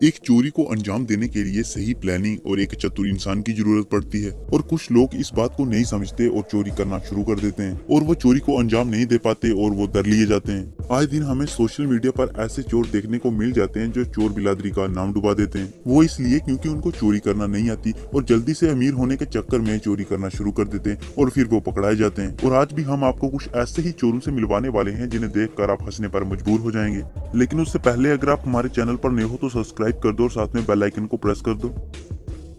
एक चोरी को अंजाम देने के लिए सही प्लानिंग और एक चतुर इंसान की जरूरत पड़ती है और कुछ लोग इस बात को नहीं समझते और चोरी करना शुरू कर देते हैं और वो चोरी को अंजाम नहीं दे पाते और वो डर लिए जाते हैं। आए दिन हमें सोशल मीडिया पर ऐसे चोर देखने को मिल जाते हैं जो चोर बिलादरी का नाम डुबा देते हैं। वो इसलिए क्योंकि उनको चोरी करना नहीं आती और जल्दी से अमीर होने के चक्कर में चोरी करना शुरू कर देते हैं और फिर वो पकड़ाए जाते हैं। और आज भी हम आपको कुछ ऐसे ही चोरों से मिलवाने वाले हैं जिन्हें देखकर आप हंसने पर मजबूर हो जाएंगे। लेकिन उससे पहले अगर आप हमारे चैनल पर नए हो तो सब्सक्राइब कर दो और साथ में बेल आइकन को प्रेस कर दो।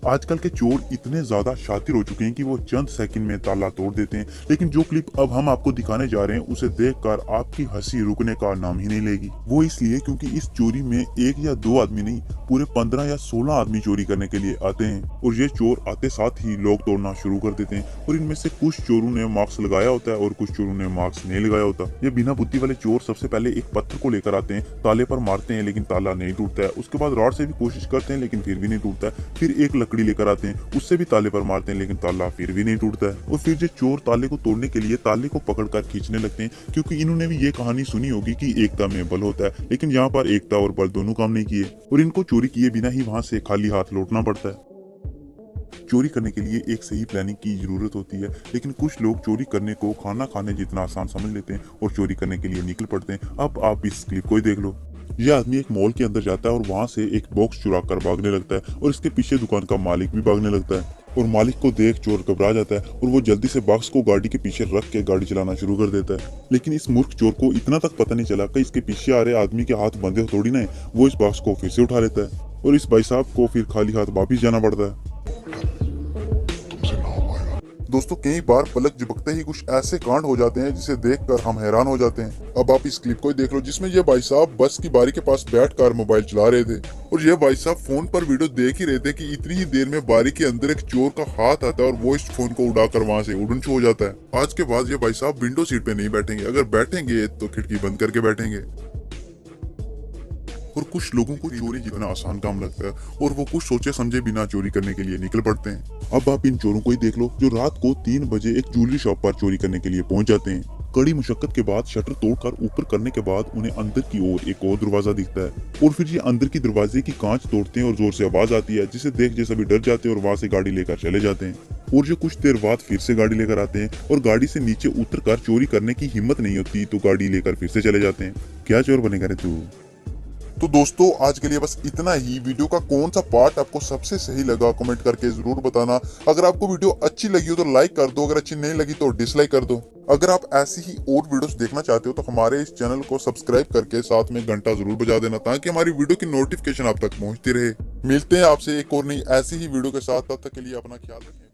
आजकल के चोर इतने ज्यादा शातिर हो चुके हैं कि वो चंद सेकंड में ताला तोड़ देते हैं। लेकिन जो क्लिप अब हम आपको दिखाने जा रहे हैं उसे देखकर आपकी हंसी रुकने का नाम ही नहीं लेगी। वो इसलिए क्योंकि इस चोरी में एक या दो आदमी नहीं, पूरे 15 या 16 आदमी चोरी करने के लिए आते हैं और ये चोर आते साथ ही लोग तोड़ना शुरू कर देते हैं। और इनमें से कुछ चोरों ने मास्क लगाया होता है और कुछ चोरों ने मास्क नहीं लगाया होता। ये बिना बुद्धि वाले चोर सबसे पहले एक पत्थर को लेकर आते हैं, ताले पर मारते हैं लेकिन ताला नहीं टूटता है। उसके बाद रॉड से भी कोशिश करते हैं लेकिन फिर भी नहीं टूटता है। फिर एक लकड़ी लेकर आते हैं, उससे भी ताले पर मारते हैं लेकिन ताला फिर भी नहीं टूटता है। और फिर जो चोर ताले को तोड़ने के लिए ताले को पकड़कर खींचने लगते हैं, क्योंकि इन्होंने भी ये कहानी सुनी होगी कि एकता में बल होता है। लेकिन यहाँ पर एकता और बल दोनों काम नहीं किए और इनको चोरी किए बिना ही वहां से खाली हाथ लौटना पड़ता है। चोरी करने के लिए एक सही प्लानिंग की जरूरत होती है, लेकिन कुछ लोग चोरी करने को खाना खाने जितना आसान समझ लेते हैं और चोरी करने के लिए निकल पड़ते हैं। अब आप इस क्लिप को ही देख लो। यह आदमी एक मॉल के अंदर जाता है और वहां से एक बॉक्स चुरा कर भागने लगता है और इसके पीछे दुकान का मालिक भी भागने लगता है। और मालिक को देख चोर घबरा जाता है और वो जल्दी से बॉक्स को गाड़ी के पीछे रख के गाड़ी चलाना शुरू कर देता है। लेकिन इस मूर्ख चोर को इतना तक पता नहीं चला कि इसके पीछे आ रहे आदमी के हाथ बंधे थोड़ी ना है। वो इस बॉक्स को फिर से उठा लेता है और इस भाई साहब को फिर खाली हाथ वापिस जाना पड़ता है। दोस्तों, कई बार पलक झपकते ही कुछ ऐसे कांड हो जाते हैं जिसे देखकर हम हैरान हो जाते हैं। अब आप इस क्लिप को ही देख लो जिसमें ये भाई साहब बस की बारी के पास बैठकर मोबाइल चला रहे थे और ये भाई साहब फोन पर वीडियो देख ही रहे थे कि इतनी ही देर में बारी के अंदर एक चोर का हाथ आता है और वो इस फोन को उड़ाकर वहां से उड़न छू हो जाता है। आज के बाद ये भाई साहब विंडो सीट पे नहीं बैठेंगे, अगर बैठेंगे तो खिड़की बंद करके बैठेंगे। और कुछ लोगों को चोरी जितना आसान काम लगता है और वो कुछ सोचे समझे बिना चोरी करने के लिए निकल पड़ते हैं। अब आप इन चोरों को ही देख लो जो रात को 3 बजे एक ज्वेलरी शॉप पर चोरी करने के लिए पहुंच जाते हैं। कड़ी मुशक्कत के बाद शटर तोड़कर ऊपर करने के बाद उन्हें अंदर की ओर एक और दरवाजा दिखता है और फिर ये अंदर की दरवाजे की कांच तोड़ते हैं और जोर से आवाज आती है जिसे देख जैसा भी डर जाते हैं और वहां से गाड़ी लेकर चले जाते हैं। और जो कुछ देर बाद फिर से गाड़ी लेकर आते हैं और गाड़ी से नीचे उतरकर चोरी करने की हिम्मत नहीं होती तो गाड़ी लेकर फिर से चले जाते हैं। क्या चोर बनेगा रे तू। तो दोस्तों, आज के लिए बस इतना ही। वीडियो का कौन सा पार्ट आपको सबसे सही लगा कमेंट करके जरूर बताना। अगर आपको वीडियो अच्छी लगी हो तो लाइक कर दो, अगर अच्छी नहीं लगी तो डिसलाइक कर दो। अगर आप ऐसी ही और वीडियोस देखना चाहते हो तो हमारे इस चैनल को सब्सक्राइब करके साथ में घंटा जरूर बजा देना ताकि हमारी वीडियो की नोटिफिकेशन आप तक पहुंचती रहे। मिलते हैं आपसे एक और नई ऐसी ही वीडियो के साथ, तब तक के लिए अपना ख्याल रखें।